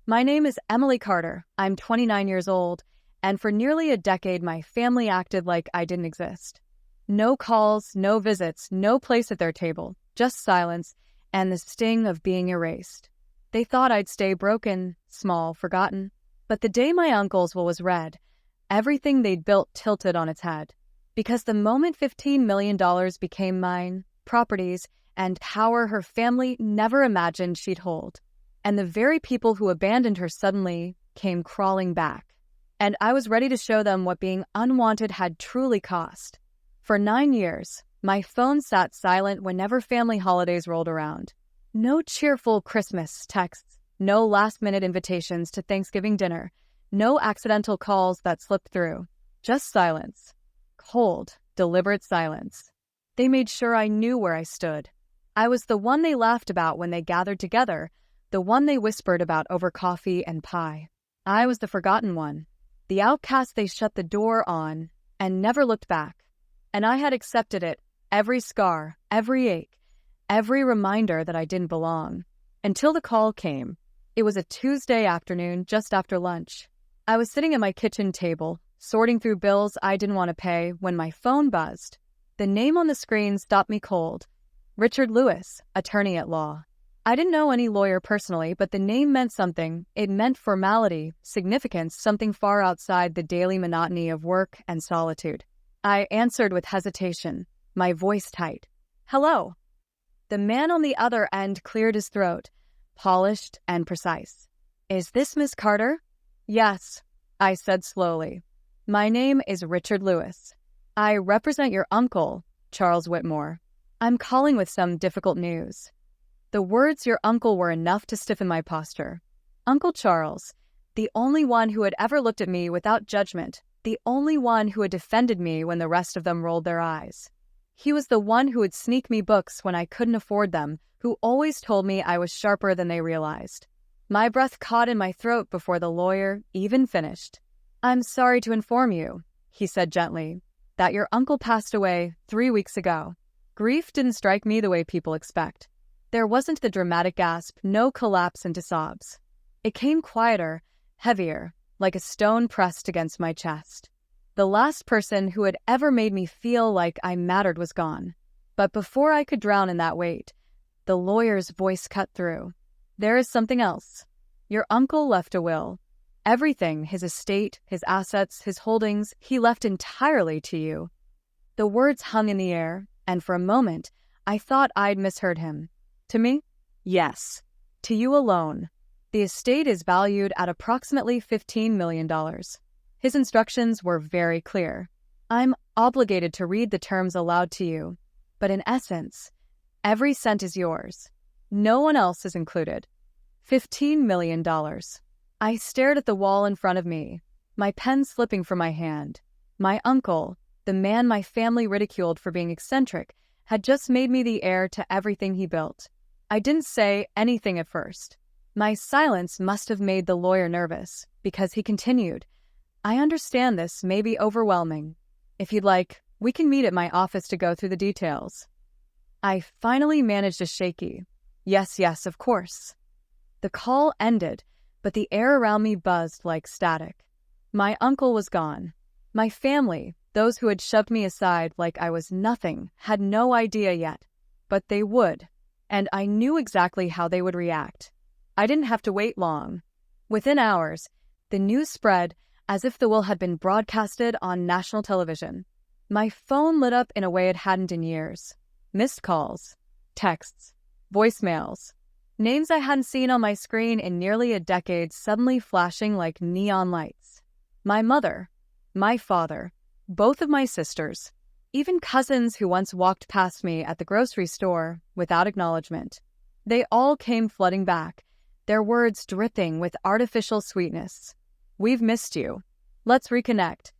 My name is Emily Carter. I'm 29 years old, and for nearly a decade, my family acted like I didn't exist. No calls, no visits, no place at their table, just silence and the sting of being erased. They thought I'd stay broken, small, forgotten. But the day my uncle's will was read, everything they'd built tilted on its head. Because the moment $15 million became mine, properties, and power her family never imagined she'd hold. And the very people who abandoned her suddenly came crawling back. And I was ready to show them what being unwanted had truly cost. For 9 years, my phone sat silent whenever family holidays rolled around. No cheerful Christmas texts, no last-minute invitations to Thanksgiving dinner, no accidental calls that slipped through. Just silence. Cold, deliberate silence. They made sure I knew where I stood. I was the one they laughed about when they gathered together, the one they whispered about over coffee and pie. I was the forgotten one, the outcast they shut the door on and never looked back. And I had accepted it, every scar, every ache, every reminder that I didn't belong. Until the call came. It was a Tuesday afternoon, just after lunch. I was sitting at my kitchen table, sorting through bills I didn't want to pay, when my phone buzzed. The name on the screen stopped me cold. Richard Lewis, attorney at law. I didn't know any lawyer personally, but the name meant something. It meant formality, significance, something far outside the daily monotony of work and solitude. I answered with hesitation, my voice tight. Hello. The man on the other end cleared his throat, polished and precise. Is this Miss Carter? Yes, I said slowly. My name is Richard Lewis. I represent your uncle, Charles Whitmore. I'm calling with some difficult news. The words your uncle were enough to stiffen my posture. Uncle Charles, the only one who had ever looked at me without judgment, the only one who had defended me when the rest of them rolled their eyes. He was the one who would sneak me books when I couldn't afford them, who always told me I was sharper than they realized. My breath caught in my throat before the lawyer even finished. I'm sorry to inform you, he said gently, that your uncle passed away 3 weeks ago. Grief didn't strike me the way people expect. There wasn't the dramatic gasp, no collapse into sobs. It came quieter, heavier, like a stone pressed against my chest. The last person who had ever made me feel like I mattered was gone. But before I could drown in that weight, the lawyer's voice cut through. There is something else. Your uncle left a will. Everything, his estate, his assets, his holdings, he left entirely to you. The words hung in the air, and for a moment, I thought I'd misheard him. To me? Yes. To you alone. The estate is valued at approximately $15 million. His instructions were very clear. I'm obligated to read the terms aloud to you, but in essence, every cent is yours. No one else is included. $15 million. I stared at the wall in front of me, my pen slipping from my hand. My uncle, the man my family ridiculed for being eccentric, had just made me the heir to everything he built. I didn't say anything at first. My silence must have made the lawyer nervous, because he continued, I understand this may be overwhelming. If you'd like, we can meet at my office to go through the details. I finally managed a shaky, yes, of course. The call ended, but the air around me buzzed like static. My uncle was gone. My family, those who had shoved me aside like I was nothing, had no idea yet. But they would, and I knew exactly how they would react. I didn't have to wait long. Within hours, the news spread as if the will had been broadcasted on national television. My phone lit up in a way it hadn't in years. Missed calls, texts, voicemails, names I hadn't seen on my screen in nearly a decade suddenly flashing like neon lights. My mother, my father, both of my sisters, even cousins who once walked past me at the grocery store without acknowledgement. They all came flooding back, their words dripping with artificial sweetness. We've missed you. Let's reconnect.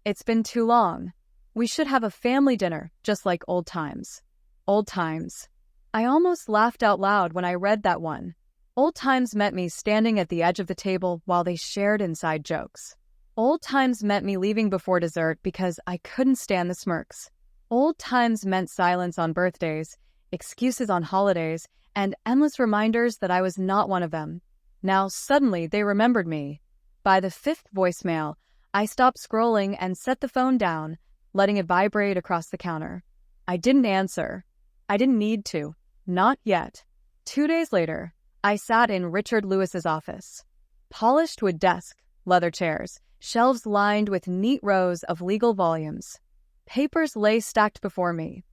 It's been too long. We should have a family dinner, just like old times. Old times. I almost laughed out loud when I read that one. Old times meant me standing at the edge of the table while they shared inside jokes. Old times meant me leaving before dessert because I couldn't stand the smirks. Old times meant silence on birthdays, excuses on holidays, and endless reminders that I was not one of them. Now suddenly they remembered me. By the fifth voicemail, I stopped scrolling and set the phone down, letting it vibrate across the counter. I didn't answer. I didn't need to. Not yet. 2 days later, I sat in Richard Lewis's office. Polished wood desk, leather chairs, shelves lined with neat rows of legal volumes. Papers lay stacked before me.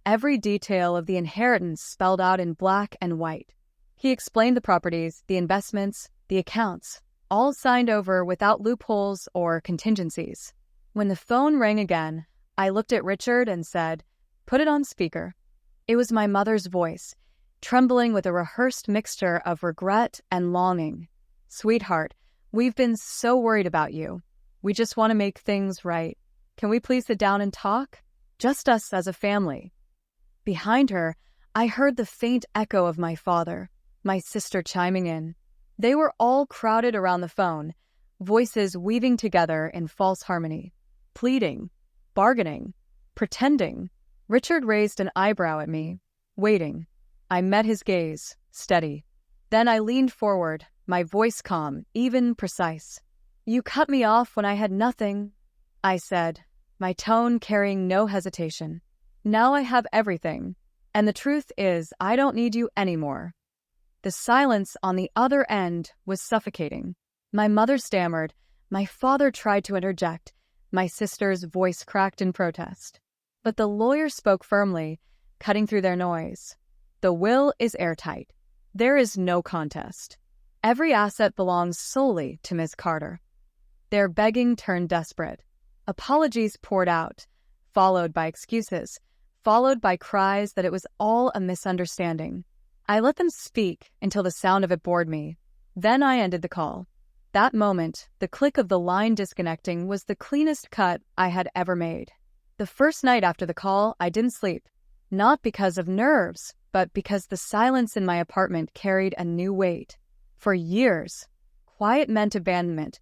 Every detail of the inheritance spelled out in black and white. He explained the properties, the investments, the accounts, all signed over without loopholes or contingencies. When the phone rang again, I looked at Richard and said, "Put it on speaker." It was my mother's voice, trembling with a rehearsed mixture of regret and longing. "Sweetheart, we've been so worried about you. We just want to make things right. Can we please sit down and talk? Just us as a family." Behind her, I heard the faint echo of my father, my sister chiming in. They were all crowded around the phone, voices weaving together in false harmony, pleading, bargaining, pretending. Richard raised an eyebrow at me, waiting. I met his gaze, steady. Then I leaned forward, my voice calm, even precise. "You cut me off when I had nothing," I said, my tone carrying no hesitation. "Now I have everything, and the truth is I don't need you anymore." The silence on the other end was suffocating. My mother stammered, my father tried to interject, my sister's voice cracked in protest. But the lawyer spoke firmly, cutting through their noise. "The will is airtight. There is no contest. Every asset belongs solely to Miss Carter." Their begging turned desperate. Apologies poured out, followed by excuses, followed by cries that it was all a misunderstanding. I let them speak until the sound of it bored me. Then I ended the call. That moment, the click of the line disconnecting was the cleanest cut I had ever made. The first night after the call, I didn't sleep. Not because of nerves, but because the silence in my apartment carried a new weight. For years, quiet meant abandonment,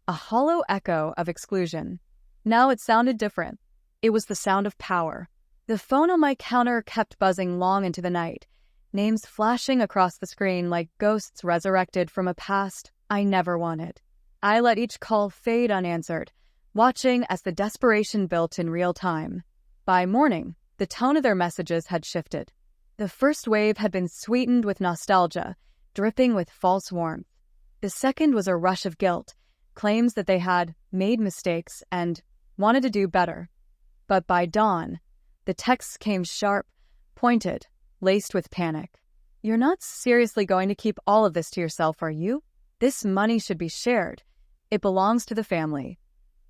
a hollow echo of exclusion. Now it sounded different. It was the sound of power. The phone on my counter kept buzzing long into the night, names flashing across the screen like ghosts resurrected from a past I never wanted. I let each call fade unanswered, watching as the desperation built in real time. By morning, the tone of their messages had shifted. The first wave had been sweetened with nostalgia, dripping with false warmth. The second was a rush of guilt, claims that they had made mistakes and wanted to do better. But by dawn, the texts came sharp, pointed, laced with panic. "You're not seriously going to keep all of this to yourself, are you? This money should be shared. It belongs to the family.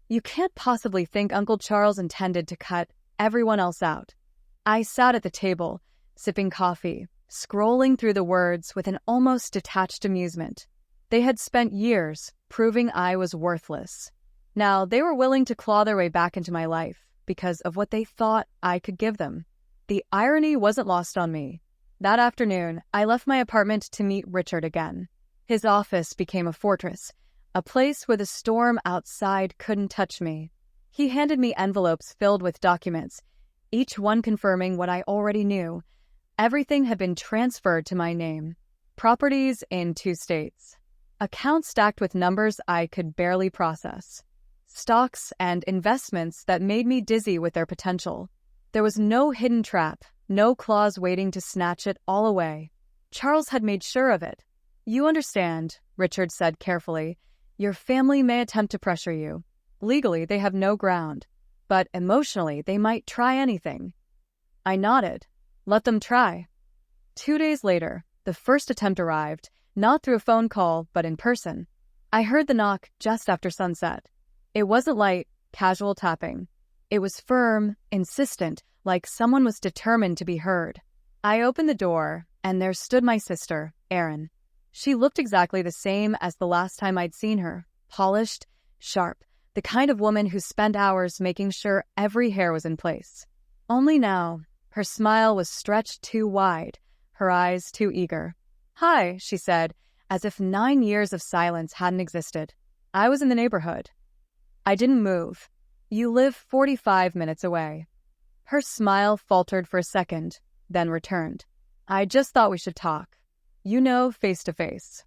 You can't possibly think Uncle Charles intended to cut everyone else out." I sat at the table, sipping coffee, scrolling through the words with an almost detached amusement. They had spent years proving I was worthless. Now they were willing to claw their way back into my life because of what they thought I could give them. The irony wasn't lost on me. That afternoon, I left my apartment to meet Richard again. His office became a fortress, a place where the storm outside couldn't touch me. He handed me envelopes filled with documents, each one confirming what I already knew. Everything had been transferred to my name. Properties in 2 states. Accounts stacked with numbers I could barely process. Stocks and investments that made me dizzy with their potential. There was no hidden trap, no clause waiting to snatch it all away. Charles had made sure of it. "You understand," Richard said carefully. "Your family may attempt to pressure you. Legally, they have no ground. But emotionally, they might try anything." I nodded. Let them try. 2 days later, the first attempt arrived, not through a phone call, but in person. I heard the knock just after sunset. It wasn't light, casual tapping. It was firm, insistent, like someone was determined to be heard. I opened the door, and there stood my sister, Erin. She looked exactly the same as the last time I'd seen her, polished, sharp, the kind of woman who spent hours making sure every hair was in place. Only now, her smile was stretched too wide, her eyes too eager. "Hi," she said, as if 9 years of silence hadn't existed. I was in the neighborhood. I didn't move. "You live 45 minutes away." Her smile faltered for a second, then returned. "I just thought we should talk. You know, face to face."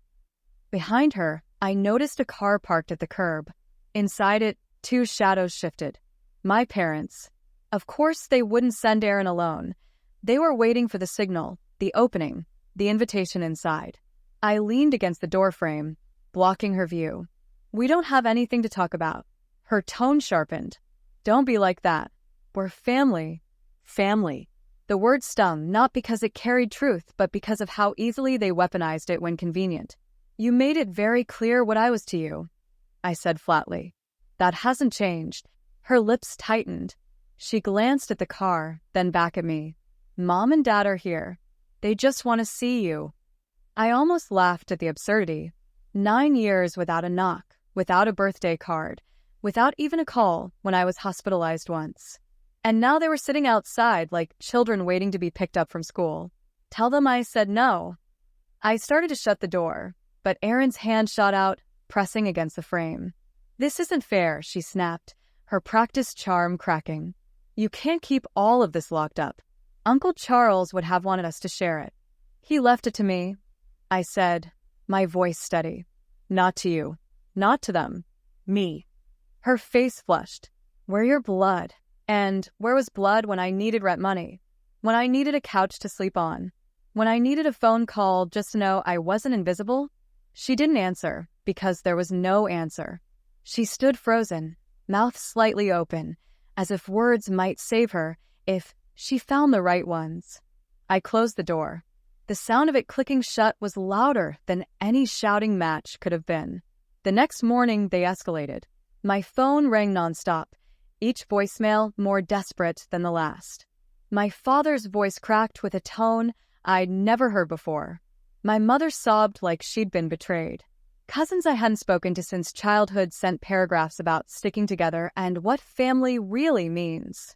Behind her, I noticed a car parked at the curb. Inside it, two shadows shifted. My parents. Of course, they wouldn't send Aaron alone. They were waiting for the signal, the opening, the invitation inside. I leaned against the doorframe, blocking her view. "We don't have anything to talk about." Her tone sharpened. "Don't be like that. We're family." Family. The word stung, not because it carried truth, but because of how easily they weaponized it when convenient. "You made it very clear what I was to you," I said flatly. "That hasn't changed." Her lips tightened. She glanced at the car, then back at me. "Mom and Dad are here. They just want to see you." I almost laughed at the absurdity. 9 years without a knock, without a birthday card, without even a call when I was hospitalized once. And now they were sitting outside like children waiting to be picked up from school. Tell them I said no. I started to shut the door, but Erin's hand shot out, pressing against the frame. "This isn't fair," she snapped, her practiced charm cracking. "You can't keep all of this locked up. Uncle Charles would have wanted us to share it." "He left it to me," I said, my voice steady. "Not to you. Not to them. Me." Her face flushed. "We're your blood. And where was blood when I needed rent money? When I needed a couch to sleep on? When I needed a phone call just to know I wasn't invisible?" She didn't answer, because there was no answer. She stood frozen, mouth slightly open, as if words might save her if she found the right ones. I closed the door. The sound of it clicking shut was louder than any shouting match could have been. The next morning, they escalated. My phone rang nonstop, each voicemail more desperate than the last. My father's voice cracked with a tone I'd never heard before. My mother sobbed like she'd been betrayed. Cousins I hadn't spoken to since childhood sent paragraphs about sticking together and what family really means.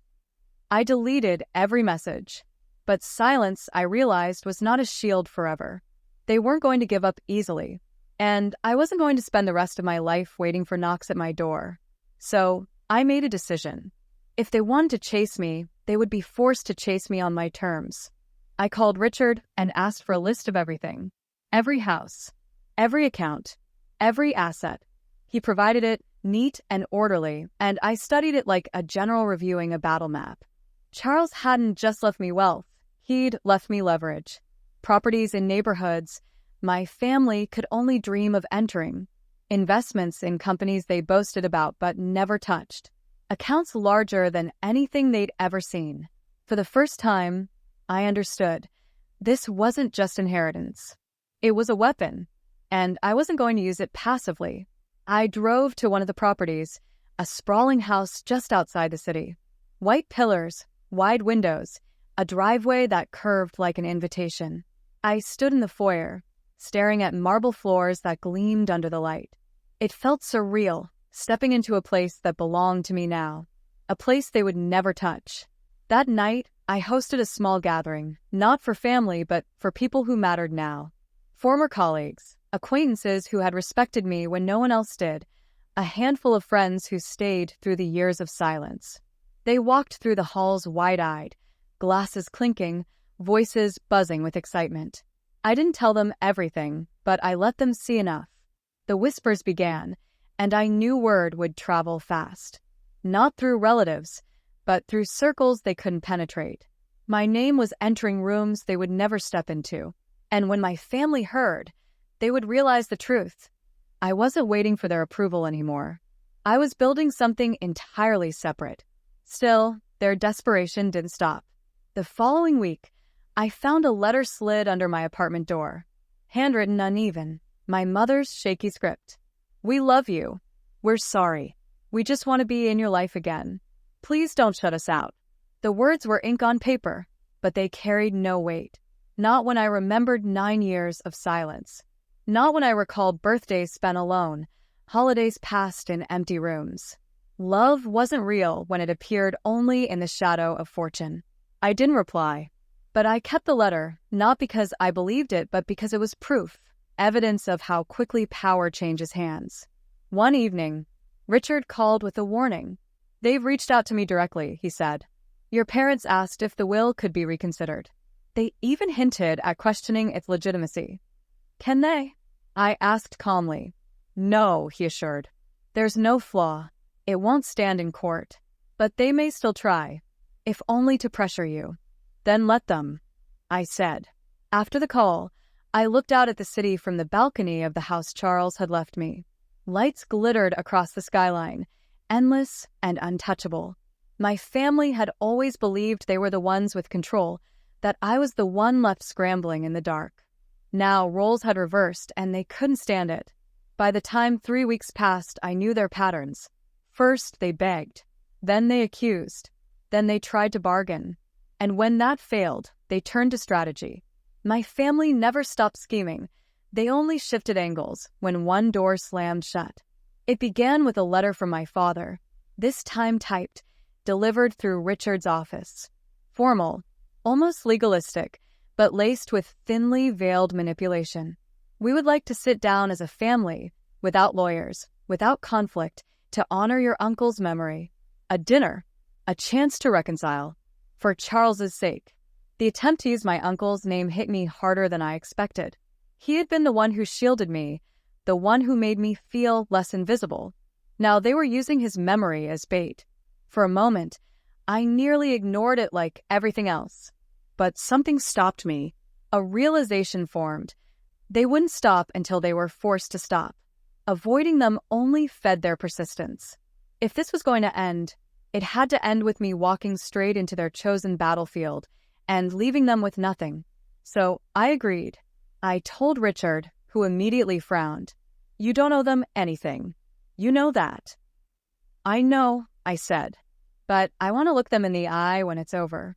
I deleted every message. But silence, I realized, was not a shield forever. They weren't going to give up easily. And I wasn't going to spend the rest of my life waiting for knocks at my door. So I made a decision. If they wanted to chase me, they would be forced to chase me on my terms. I called Richard and asked for a list of everything. Every house, every account, every asset. He provided it, neat and orderly, and I studied it like a general reviewing a battle map. Charles hadn't just left me wealth. He'd left me leverage. Properties in neighborhoods my family could only dream of entering. Investments in companies they boasted about but never touched. Accounts larger than anything they'd ever seen. For the first time, I understood. This wasn't just inheritance. It was a weapon, and I wasn't going to use it passively. I drove to one of the properties, a sprawling house just outside the city. White pillars, wide windows, a driveway that curved like an invitation. I stood in the foyer, staring at marble floors that gleamed under the light. It felt surreal, stepping into a place that belonged to me now, a place they would never touch. That night, I hosted a small gathering, not for family, but for people who mattered now. Former colleagues, acquaintances who had respected me when no one else did, a handful of friends who stayed through the years of silence. They walked through the halls wide-eyed, glasses clinking, voices buzzing with excitement. I didn't tell them everything, but I let them see enough. The whispers began, and I knew word would travel fast. Not through relatives, but through circles they couldn't penetrate. My name was entering rooms they would never step into, and when my family heard, they would realize the truth. I wasn't waiting for their approval anymore. I was building something entirely separate. Still, their desperation didn't stop. The following week, I found a letter slid under my apartment door. Handwritten uneven, my mother's shaky script. "We love you. We're sorry. We just want to be in your life again. Please don't shut us out." The words were ink on paper, but they carried no weight. Not when I remembered 9 years of silence. Not when I recalled birthdays spent alone, holidays passed in empty rooms. Love wasn't real when it appeared only in the shadow of fortune. I didn't reply, but I kept the letter, not because I believed it, but because it was proof, evidence of how quickly power changes hands. One evening, Richard called with a warning. "They've reached out to me directly," he said. "Your parents asked if the will could be reconsidered. They even hinted at questioning its legitimacy." "Can they?" I asked calmly. No, he assured. There's no flaw. It won't stand in court. But they may still try, if only to pressure you. Then let them, I said. After the call, I looked out at the city from the balcony of the house Charles had left me. Lights glittered across the skyline, endless and untouchable. My family had always believed they were the ones with control, that I was the one left scrambling in the dark. Now roles had reversed, and they couldn't stand it. By the time 3 weeks passed, I knew their patterns. First, they begged. Then they accused. Then they tried to bargain. And when that failed, they turned to strategy. My family never stopped scheming. They only shifted angles when one door slammed shut. It began with a letter from my father, this time typed, delivered through Richard's office. Formal, almost legalistic, but laced with thinly veiled manipulation. We would like to sit down as a family, without lawyers, without conflict, to honor your uncle's memory. A dinner, a chance to reconcile, for Charles's sake. The attempt to use my uncle's name hit me harder than I expected. He had been the one who shielded me, the one who made me feel less invisible. Now they were using his memory as bait. For a moment, I nearly ignored it like everything else. But something stopped me. A realization formed. They wouldn't stop until they were forced to stop. Avoiding them only fed their persistence. If this was going to end, it had to end with me walking straight into their chosen battlefield and leaving them with nothing. So I agreed. I told Richard, who immediately frowned. You don't owe them anything. You know that. I know, I said, but I want to look them in the eye when it's over.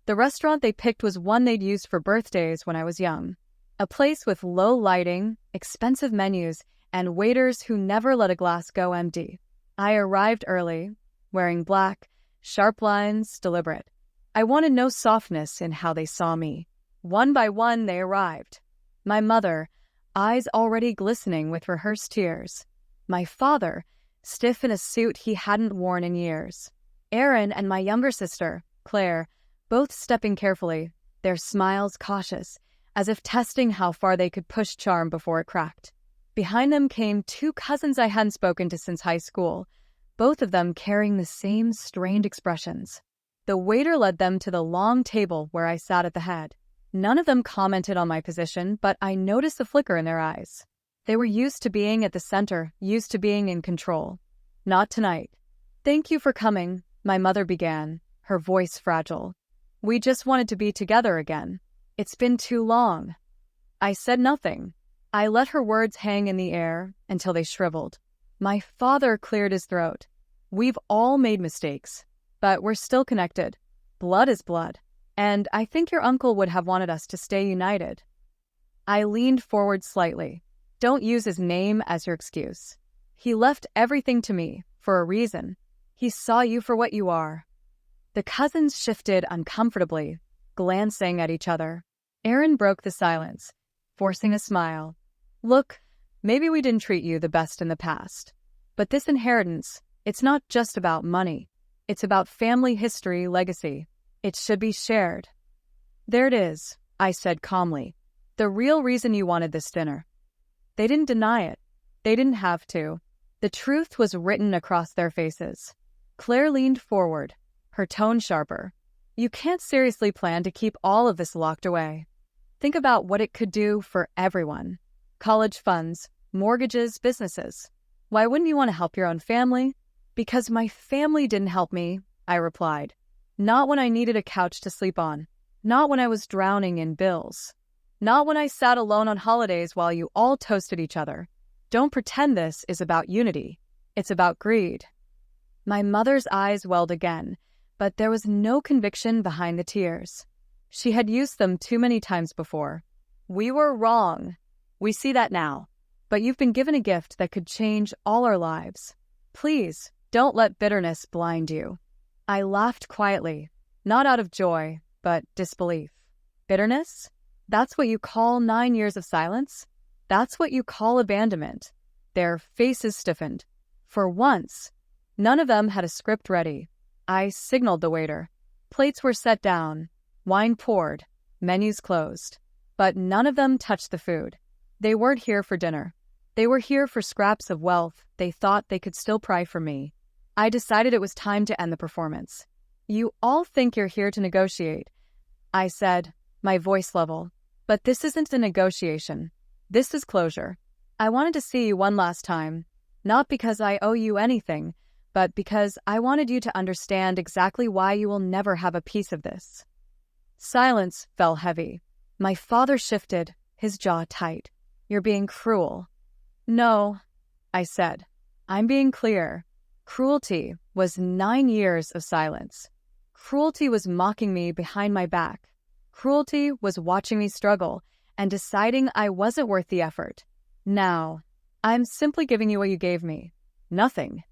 The restaurant they picked was one they'd used for birthdays when I was young. A place with low lighting, expensive menus, and waiters who never let a glass go empty. I arrived early, wearing black, sharp lines, deliberate. I wanted no softness in how they saw me. One by one they arrived. My mother, eyes already glistening with rehearsed tears. My father, stiff in a suit he hadn't worn in years. Aaron and my younger sister, Claire, both stepping carefully, their smiles cautious, as if testing how far they could push charm before it cracked. Behind them came 2 cousins I hadn't spoken to since high school, both of them carrying the same strained expressions. The waiter led them to the long table where I sat at the head. None of them commented on my position, but I noticed the flicker in their eyes. They were used to being at the center, used to being in control. Not tonight. Thank you for coming, my mother began, her voice fragile. We just wanted to be together again. It's been too long. I said nothing. I let her words hang in the air until they shriveled. My father cleared his throat. We've all made mistakes, but we're still connected. Blood is blood, and I think your uncle would have wanted us to stay united. I leaned forward slightly. Don't use his name as your excuse. He left everything to me, for a reason. He saw you for what you are. The cousins shifted uncomfortably, glancing at each other. Aaron broke the silence, forcing a smile. Look, maybe we didn't treat you the best in the past. But this inheritance, it's not just about money. It's about family history, legacy. It should be shared. There it is, I said calmly. The real reason you wanted this dinner. They didn't deny it. They didn't have to. The truth was written across their faces. Claire leaned forward, her tone sharper. You can't seriously plan to keep all of this locked away. Think about what it could do for everyone. College funds, mortgages, businesses. Why wouldn't you want to help your own family? Because my family didn't help me, I replied. Not when I needed a couch to sleep on. Not when I was drowning in bills. Not when I sat alone on holidays while you all toasted each other. Don't pretend this is about unity. It's about greed. My mother's eyes welled again, but there was no conviction behind the tears. She had used them too many times before. We were wrong. We see that now. But you've been given a gift that could change all our lives. Please, don't let bitterness blind you. I laughed quietly, not out of joy, but disbelief. Bitterness? That's what you call 9 years of silence? That's what you call abandonment. Their faces stiffened. For once, none of them had a script ready. I signaled the waiter. Plates were set down, wine poured, menus closed. But none of them touched the food. They weren't here for dinner. They were here for scraps of wealth they thought they could still pry from me. I decided it was time to end the performance. "You all think you're here to negotiate," I said, my voice level. "But this isn't a negotiation. This is closure. I wanted to see you one last time, not because I owe you anything, but because I wanted you to understand exactly why you will never have a piece of this." Silence fell heavy. My father shifted, his jaw tight. "You're being cruel." "No," I said. "I'm being clear. Cruelty was 9 years of silence. Cruelty was mocking me behind my back. Cruelty was watching me struggle and deciding I wasn't worth the effort. Now, I'm simply giving you what you gave me. Nothing."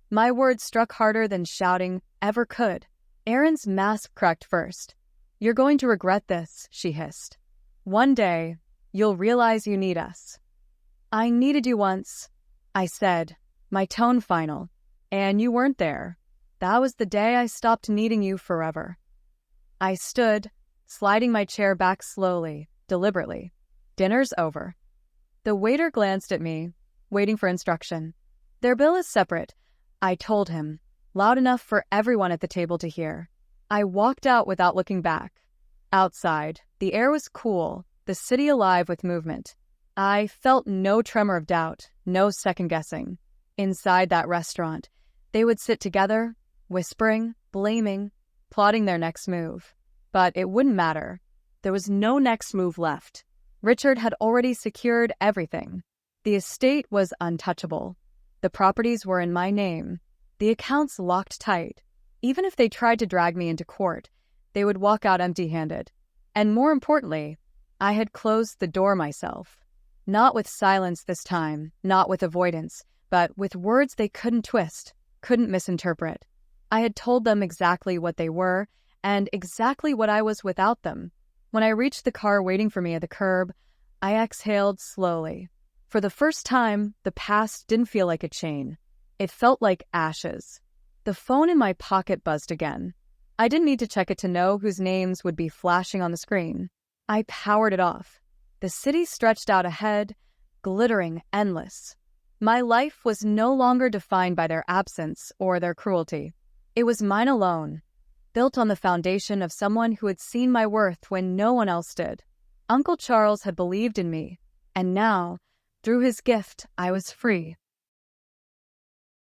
My words struck harder than shouting ever could. Erin's mask cracked first. "You're going to regret this," she hissed. "One day, you'll realize you need us." "I needed you once," I said, my tone final. "And you weren't there. That was the day I stopped needing you forever." I stood, sliding my chair back slowly, deliberately. "Dinner's over." The waiter glanced at me, waiting for instruction. "Their bill is separate," I told him, loud enough for everyone at the table to hear. I walked out without looking back. Outside, the air was cool, the city alive with movement. I felt no tremor of doubt, no second-guessing. Inside that restaurant, they would sit together, whispering, blaming, plotting their next move. But it wouldn't matter. There was no next move left. Richard had already secured everything. The estate was untouchable. The properties were in my name. The accounts locked tight. Even if they tried to drag me into court, they would walk out empty-handed. And more importantly, I had closed the door myself. Not with silence this time, not with avoidance, but with words they couldn't twist, couldn't misinterpret. I had told them exactly what they were and exactly what I was without them. When I reached the car waiting for me at the curb, I exhaled slowly. For the first time, the past didn't feel like a chain. It felt like ashes. The phone in my pocket buzzed again. I didn't need to check it to know whose names would be flashing on the screen. I powered it off. The city stretched out ahead, glittering, endless. My life was no longer defined by their absence or their cruelty. It was mine alone, built on the foundation of someone who had seen my worth when no one else did. Uncle Charles had believed in me, and now, through his gift, I was free.